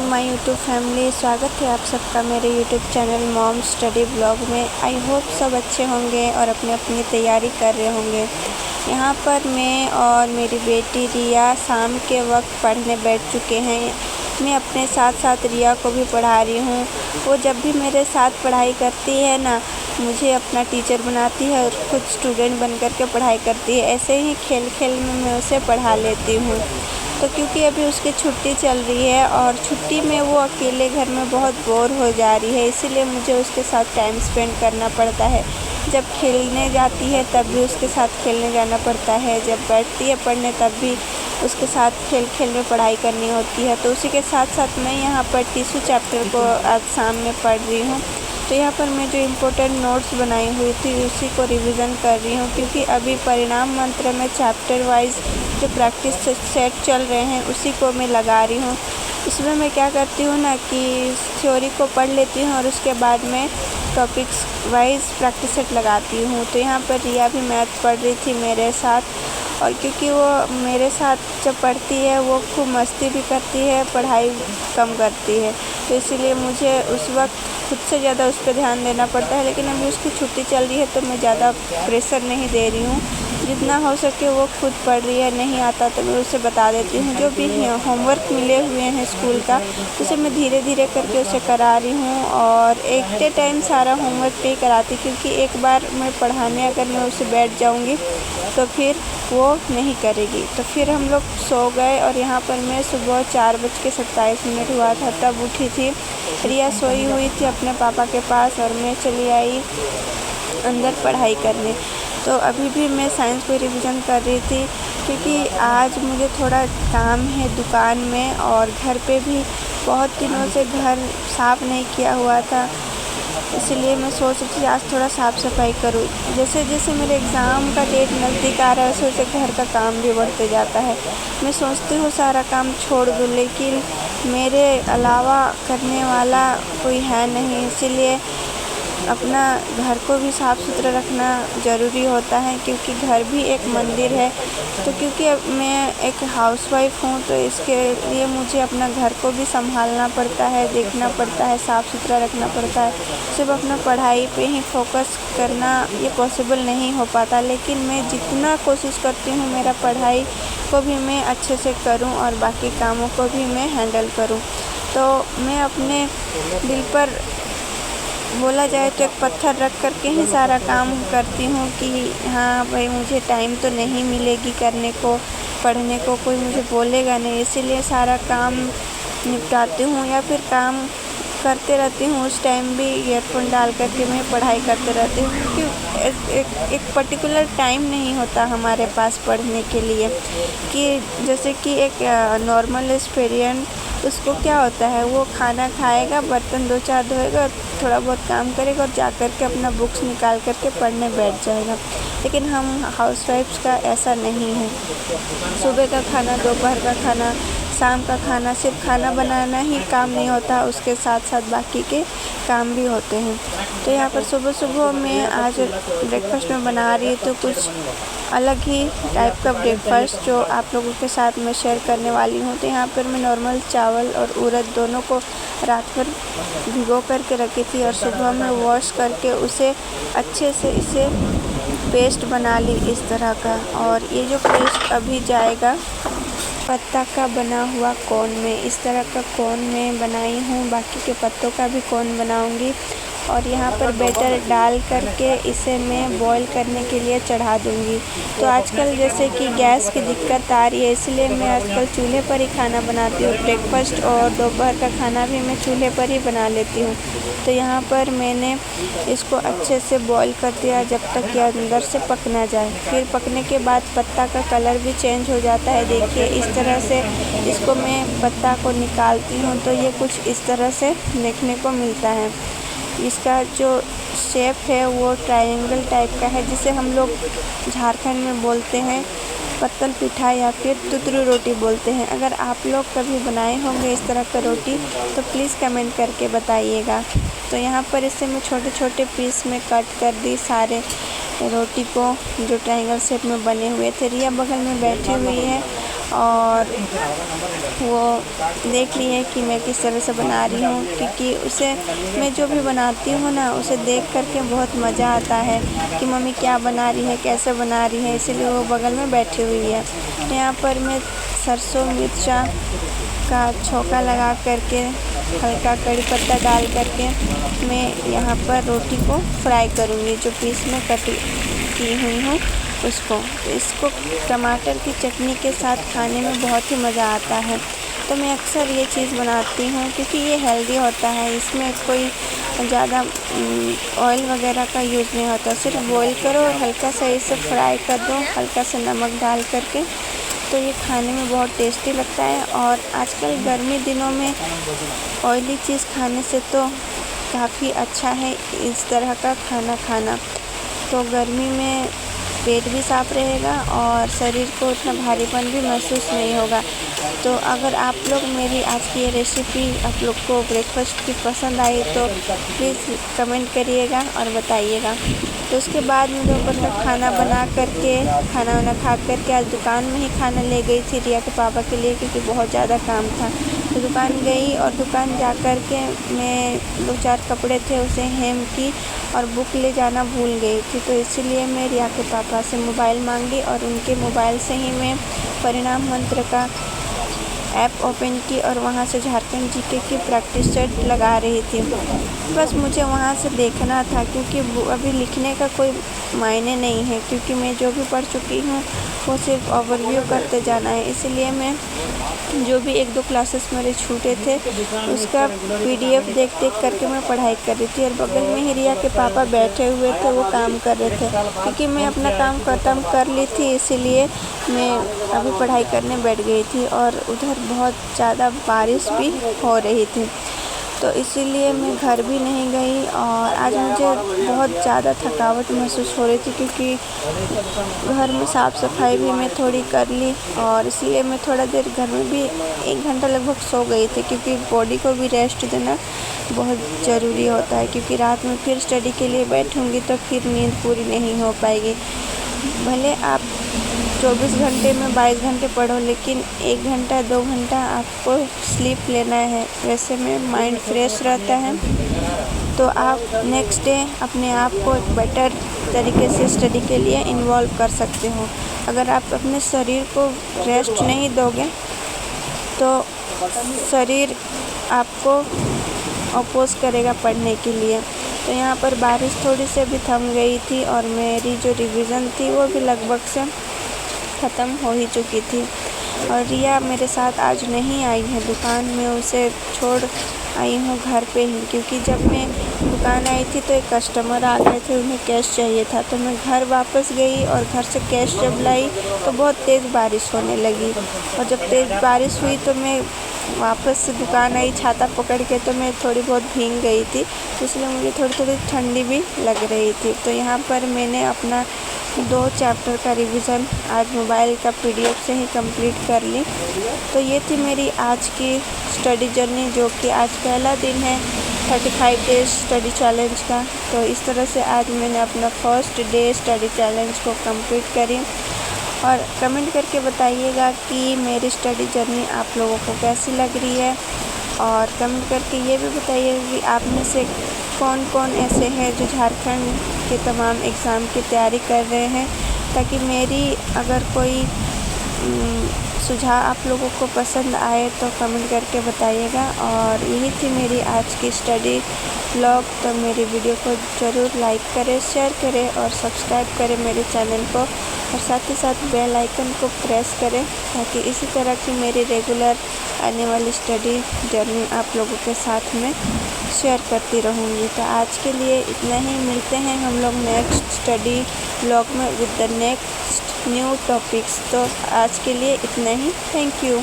My YouTube family. स्वागत है आप सबका मेरे YouTube channel mom study blog में। आई होप सब अच्छे होंगे और अपनी अपनी तैयारी कर रहे होंगे। यहाँ पर मैं और मेरी बेटी रिया शाम के वक्त पढ़ने बैठ चुके हैं। मैं अपने साथ साथ रिया को भी पढ़ा रही हूँ। वो जब भी मेरे साथ पढ़ाई करती है ना, मुझे अपना टीचर बनाती है और खुद स्टूडेंट बन कर के पढ़ाई करती है। ऐसे ही खेल खेल में मैं उसे पढ़ा लेती हूँ। तो क्योंकि अभी उसकी छुट्टी चल रही है और छुट्टी में वो अकेले घर में बहुत बोर हो जा रही है, इसीलिए मुझे उसके साथ टाइम स्पेंड करना पड़ता है। जब खेलने जाती है तब भी उसके साथ खेलने जाना पड़ता है, जब बैठती है पढ़ने तब भी उसके साथ खेल खेल में पढ़ाई करनी होती है। तो उसी के साथ साथ मैं यहाँ पर टीसू चैप्टर को आज शाम में पढ़ रही हूँ। तो यहाँ पर मैं जो इम्पोर्टेंट नोट्स बनाई हुई थी उसी को रिवीजन कर रही हूँ, क्योंकि अभी परिणाम मंत्र में चैप्टर वाइज जो प्रैक्टिस सेट चल रहे हैं उसी को मैं लगा रही हूँ। इसमें मैं क्या करती हूँ ना कि थ्योरी को पढ़ लेती हूँ और उसके बाद में टॉपिक्स वाइज प्रैक्टिस सेट लगाती हूँ। तो यहाँ पर रिया भी मैथ पढ़ रही थी मेरे साथ, और क्योंकि वो मेरे साथ जब पढ़ती है वो खूब मस्ती भी करती है, पढ़ाई कम करती है, तो इसीलिए मुझे उस वक्त खुद से ज़्यादा उस पर ध्यान देना पड़ता है। लेकिन अभी उसकी छुट्टी चल रही है तो मैं ज़्यादा प्रेशर नहीं दे रही हूँ। जितना हो सके वो खुद पढ़ रही है, नहीं आता तो मैं उसे बता देती हूँ। जो भी होमवर्क मिले हुए हैं स्कूल का उसे मैं धीरे धीरे करके उसे करा रही हूँ, और एक टाइम सारा होमवर्क नहीं कराती, क्योंकि एक बार मैं पढ़ाने अगर मैं उसे बैठ जाऊँगी तो फिर वो नहीं करेगी। तो फिर हम लोग सो गए और यहाँ पर मैं सुबह 4:27 हुआ था तब उठी थी। रिया सोई हुई थी अपने पापा के पास और मैं चली आई अंदर पढ़ाई करने। तो अभी भी मैं साइंस को रिवीजन कर रही थी, क्योंकि आज मुझे थोड़ा काम है दुकान में और घर पे भी बहुत दिनों से घर साफ़ नहीं किया हुआ था, इसलिए मैं सोच रही थी आज थोड़ा साफ़ सफाई करूँ। जैसे जैसे मेरे एग्ज़ाम का डेट नज़दीक आ रहा है वैसे वैसे घर का काम भी बढ़ते जाता है। मैं सोचती हूँ सारा काम छोड़ दूँ, लेकिन मेरे अलावा करने वाला कोई है नहीं, इसीलिए अपना घर को भी साफ़ सुथरा रखना ज़रूरी होता है, क्योंकि घर भी एक मंदिर है। तो क्योंकि अब मैं एक हाउसवाइफ हूँ तो इसके लिए मुझे अपना घर को भी संभालना पड़ता है, देखना पड़ता है, साफ़ सुथरा रखना पड़ता है। सिर्फ अपना पढ़ाई पे ही फोकस करना ये पॉसिबल नहीं हो पाता, लेकिन मैं जितना कोशिश करती हूँ मेरा पढ़ाई को भी मैं अच्छे से करूँ और बाकी कामों को भी मैं हैंडल करूँ। तो मैं अपने दिल पर बोला जाए तो एक पत्थर रख कर के ही सारा काम करती हूँ कि हाँ भाई मुझे टाइम तो नहीं मिलेगी करने को, पढ़ने को कोई मुझे बोलेगा नहीं, इसीलिए सारा काम निपटाती हूँ या फिर काम करते रहती हूँ। उस टाइम भी ईयरफोन डाल कर के मैं पढ़ाई करते रहती हूँ, क्योंकि एक पर्टिकुलर टाइम नहीं होता हमारे पास पढ़ने के लिए। कि जैसे कि एक नॉर्मल एस्पिरेंट उसको क्या होता है, वो खाना खाएगा, बर्तन 2-4 धोएगा, थोड़ा बहुत काम करेगा और जा कर के अपना बुक्स निकाल कर के पढ़ने बैठ जाएगा। लेकिन हम हाउसवाइफ्स का ऐसा नहीं है। सुबह का खाना, दोपहर का खाना, शाम का खाना, सिर्फ खाना बनाना ही काम नहीं होता, उसके साथ साथ बाकी के काम भी होते हैं। तो यहाँ पर सुबह सुबह मैं आज ब्रेकफास्ट में बना रही तो कुछ अलग ही टाइप का ब्रेकफास्ट जो आप लोगों के साथ मैं शेयर करने वाली हूँ। तो यहाँ पर मैं नॉर्मल चावल और उड़द दोनों को रात भर भिगो करके रखी थी और सुबह में वॉश करके उसे अच्छे से इसे पेस्ट बना ली इस तरह का। और ये जो पेस्ट अभी जाएगा पत्ता का बना हुआ कोन में, इस तरह का कोन में बनाई हूँ, बाकी के पत्तों का भी कोन बनाऊँगी। और यहाँ पर बैटर डाल करके इसे मैं बॉईल करने के लिए चढ़ा दूँगी। तो आजकल जैसे कि गैस की दिक्कत आ रही है, इसलिए मैं आजकल चूल्हे पर ही खाना बनाती हूँ। ब्रेकफास्ट और दोपहर का खाना भी मैं चूल्हे पर ही बना लेती हूँ। तो यहाँ पर मैंने इसको अच्छे से बॉईल कर दिया जब तक कि अंदर से पक ना जाए। फिर पकने के बाद पत्ता का कलर भी चेंज हो जाता है। देखिए इस तरह से इसको मैं पत्ता को निकालती हूँ तो ये कुछ इस तरह से देखने को मिलता है। इसका जो शेप है वो ट्रायंगल टाइप का है, जिसे हम लोग झारखंड में बोलते हैं पत्तल पिठा या फिर तुतरू रोटी बोलते हैं। अगर आप लोग कभी बनाए होंगे इस तरह का रोटी तो प्लीज़ कमेंट करके बताइएगा। तो यहाँ पर इसे मैं छोटे छोटे पीस में कट कर दी सारे रोटी को, जो ट्रायंगल शेप में बने हुए थे। रिया बगल में बैठी हुई है और वो देख रही है कि मैं किस तरह से बना रही हूँ, क्योंकि उसे मैं जो भी बनाती हूँ ना उसे देख करके बहुत मज़ा आता है कि मम्मी क्या बना रही है, कैसे बना रही है, इसीलिए वो बगल में बैठी हुई है। यहाँ पर मैं सरसों मिर्चा का छौंका लगा करके हल्का कड़ी पत्ता डाल करके मैं यहाँ पर रोटी को फ्राई करूँगी, जो पीस में कटी की हुई हूँ उसको। तो इसको टमाटर की चटनी के साथ खाने में बहुत ही मज़ा आता है। तो मैं अक्सर ये चीज़ बनाती हूँ क्योंकि ये हेल्दी होता है, इसमें कोई ज़्यादा ऑयल वगैरह का यूज़ नहीं होता। सिर्फ बॉईल करो और हल्का सा इसे फ्राई कर दो हल्का सा नमक डाल करके, तो ये खाने में बहुत टेस्टी लगता है। और आजकल गर्मी दिनों में ऑयली चीज़ खाने से तो काफ़ी अच्छा है इस तरह का खाना खाना। तो गर्मी में पेट भी साफ़ रहेगा और शरीर को उतना भारीपन भी महसूस नहीं होगा। तो अगर आप लोग मेरी आज की ये रेसिपी आप लोग को ब्रेकफास्ट की पसंद आई तो प्लीज़ कमेंट करिएगा और बताइएगा। तो उसके बाद मैं दोपहर का खाना बना करके खाना वाना खा करके आज दुकान में ही खाना ले गई थी रिया के पापा के लिए, क्योंकि बहुत ज़्यादा काम था। तो दुकान गई और दुकान जा कर के मैं 2-4 कपड़े थे उसे हेम की और बुक ले जाना भूल गई थी। तो इसीलिए मैं रिया के पापा से मोबाइल मांगी और उनके मोबाइल से ही मैं परिणाम मंत्र का ऐप ओपन की और वहाँ से झारखंड जीके की प्रैक्टिस सेट लगा रही थी। बस मुझे वहाँ से देखना था, क्योंकि अभी लिखने का कोई मायने नहीं है, क्योंकि मैं जो भी पढ़ चुकी हूँ वो सिर्फ ओवरव्यू करते जाना है। इसलिए मैं जो भी 1-2 क्लासेस मेरे छूटे थे उसका PDF देख करके मैं पढ़ाई कर रही थी और बगल में ही रिया के पापा बैठे हुए थे, वो काम कर रहे थे। क्योंकि मैं अपना काम ख़त्म कर ली थी इसीलिए मैं अभी पढ़ाई करने बैठ गई थी और उधर बहुत ज़्यादा बारिश भी हो रही थी, तो इसीलिए मैं घर भी नहीं गई। और आज मुझे बहुत ज़्यादा थकावट महसूस हो रही थी, क्योंकि घर में साफ़ सफाई भी मैं थोड़ी कर ली और इसलिए मैं थोड़ा देर घर में भी 1 घंटा लगभग सो गई थी, क्योंकि बॉडी को भी रेस्ट देना बहुत ज़रूरी होता है। क्योंकि रात में फिर स्टडी के लिए बैठूँगी तो फिर नींद पूरी नहीं हो पाएगी। भले आप 24 घंटे में 22 घंटे पढ़ो, लेकिन 1 घंटा 2 घंटा आपको स्लीप लेना है, वैसे में माइंड फ्रेश रहता है। तो आप नेक्स्ट डे अपने आप को एक बेटर तरीके से स्टडी के लिए इन्वॉल्व कर सकते हो। अगर आप अपने शरीर को रेस्ट नहीं दोगे तो शरीर आपको अपोज करेगा पढ़ने के लिए। तो यहाँ पर बारिश थोड़ी सी भी थम गई थी और मेरी जो रिवीजन थी वो भी लगभग से ख़त्म हो ही चुकी थी। और रिया मेरे साथ आज नहीं आई है दुकान में, उसे छोड़ आई हूँ घर पे ही, क्योंकि जब मैं दुकान आई थी तो एक कस्टमर आ गए थे, उन्हें कैश चाहिए था। तो मैं घर वापस गई और घर से कैश जब लाई तो बहुत तेज़ बारिश होने लगी और जब तेज़ बारिश हुई तो मैं वापस से दुकान आई छाता पकड़ के, तो मैं थोड़ी बहुत भीग गई थी, इसलिए मुझे थोड़ी थोड़ी ठंडी भी लग रही थी। तो यहाँ पर मैंने अपना 2 चैप्टर का रिवीज़न आज मोबाइल का PDF से ही कंप्लीट कर ली। तो ये थी मेरी आज की स्टडी जर्नी, जो कि आज पहला दिन है 35 डेज स्टडी चैलेंज का। तो इस तरह से आज मैंने अपना फर्स्ट डे स्टडी चैलेंज को कंप्लीट करी। और कमेंट करके बताइएगा कि मेरी स्टडी जर्नी आप लोगों को कैसी लग रही है, और कमेंट करके ये भी बताइएगा कि आप में से कौन कौन ऐसे हैं जो झारखंड के तमाम एग्ज़ाम की तैयारी कर रहे हैं, ताकि मेरी अगर कोई सुझाव आप लोगों को पसंद आए तो कमेंट करके बताइएगा। और यही थी मेरी आज की स्टडी व्लॉग। तो मेरी वीडियो को ज़रूर लाइक करें, शेयर करें और सब्सक्राइब करें मेरे चैनल को, और साथ ही साथ बेल आइकन को प्रेस करें, ताकि इसी तरह की मेरी रेगुलर आने वाली स्टडी जर्नी आप लोगों के साथ में शेयर करती रहूँगी। तो आज के लिए इतना ही, मिलते हैं हम लोग नेक्स्ट स्टडी व्लॉग में with the next new topics. तो आज के लिए इतना ही, थैंक यू।